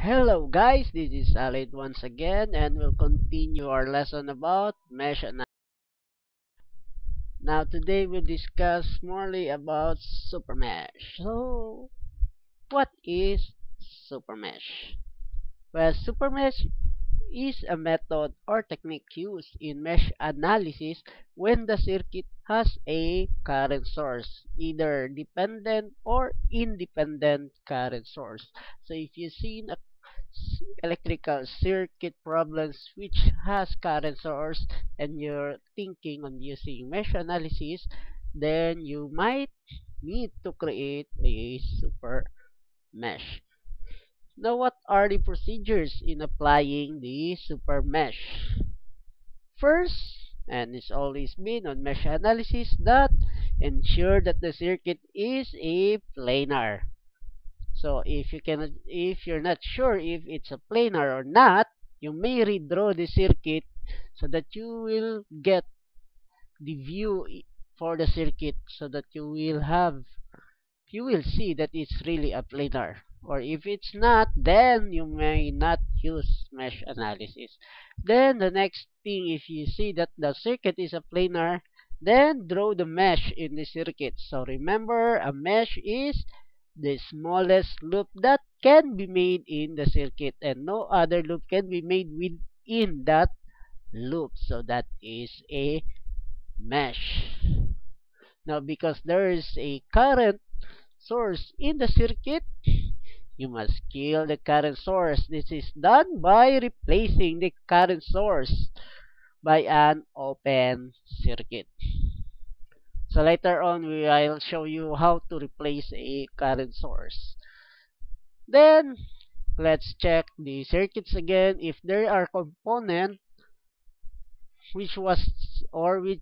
Hello guys, this is Alid once again and we'll continue our lesson about mesh analysis. Now today we'll discuss morely about supermesh. So what is supermesh? Well, supermesh is a method or technique used in mesh analysis when the circuit has a current source, either dependent or independent current source. So if you see a electrical circuit problems which has current source and you're thinking on using mesh analysis, then you might need to create a super mesh. Now, what are the procedures in applying the super mesh? First, and it's always been on mesh analysis, that ensure that the circuit is a planar. So if you're not sure if it's a planar or not, you may redraw the circuit so that you will get the view for the circuit so that you will see that it's really a planar. Or if it's not, then you may not use mesh analysis. Then the next thing, if you see that the circuit is a planar, then draw the mesh in the circuit. So remember, a mesh is the smallest loop that can be made in the circuit and no other loop can be made within that loop. So that is a mesh. Now because there is a current source in the circuit, you must kill the current source. This is done by replacing the current source by an open circuit. So later on, I'll show you how to replace a current source. Then, let's check the circuits again. If there are components which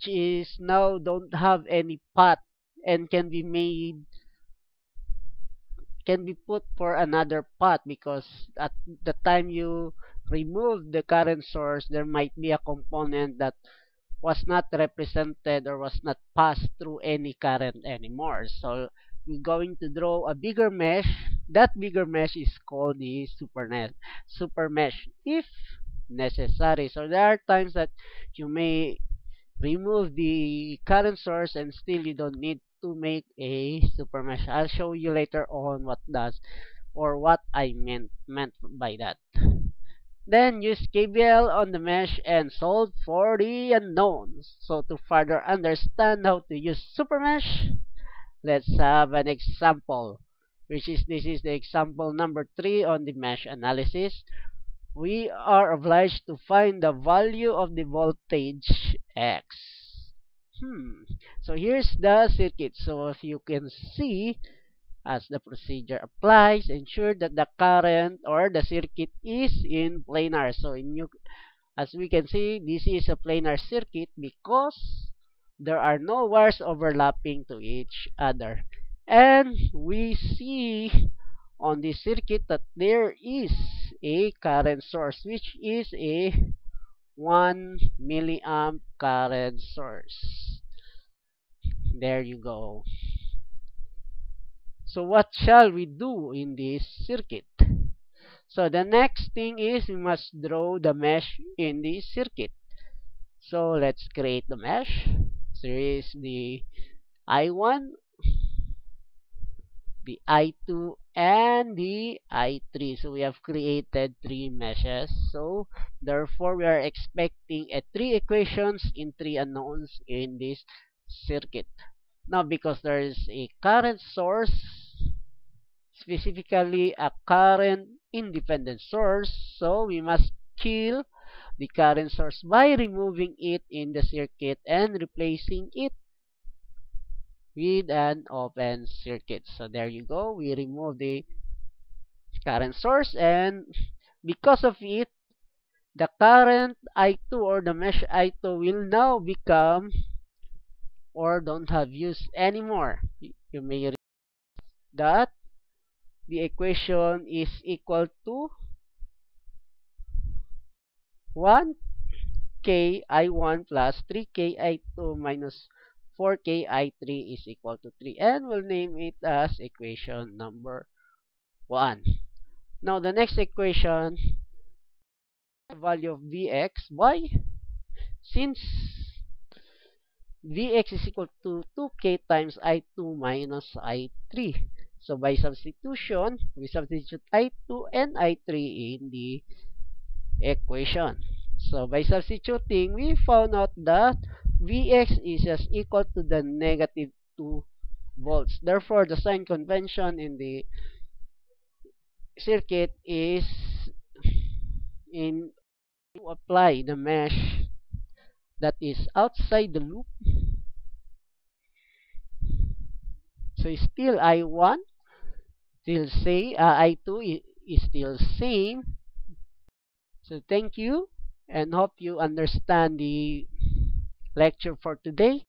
is now don't have any path and can be put for another path, because at the time you remove the current source, there might be a component that was not represented or was not passed through any current anymore. So we're going to draw a bigger mesh. That bigger mesh is called the super mesh if necessary. So there are times that you may remove the current source and still you don't need to make a super mesh. I'll show you later on what does or what I meant by that. Then use KVL on the mesh and solve for the unknowns. So to further understand how to use supermesh, let's have an example, this is the example number 3 on the mesh analysis. We are obliged to find the value of the voltage X. So here's the circuit. So if you can see, as the procedure applies, ensure that the current or the circuit is in planar. So as we can see, this is a planar circuit because there are no wires overlapping to each other. And we see on the circuit that there is a current source, which is a 1 milliamp current source. There you go. So what shall we do in this circuit? So the next thing is we must draw the mesh in the circuit. So let's create the mesh. So here is the I1, the I2, and the I3. So we have created 3 meshes. So therefore we are expecting 3 equations in 3 unknowns in this circuit. Now because there is a current source, specifically a current independent source, so we must kill the current source by removing it in the circuit and replacing it with an open circuit. So there you go, we remove the current source, and because of it, the current I2 or the mesh I2 will now become or don't have use anymore. You may read that the equation is equal to 1k I1 plus 3k I2 minus 4k I3 is equal to 3, and we'll name it as equation number 1. Now the next equation, the value of Vx by, since Vx is equal to 2k times I2 minus I3. So by substitution, we substitute I2 and I3 in the equation. So by substituting, we found out that Vx is just equal to the negative 2 volts. Therefore, the sign convention in the circuit is in to apply the mesh that is outside the loop. So still I1 still say I2 is still same. So thank you and hope you understand the lecture for today.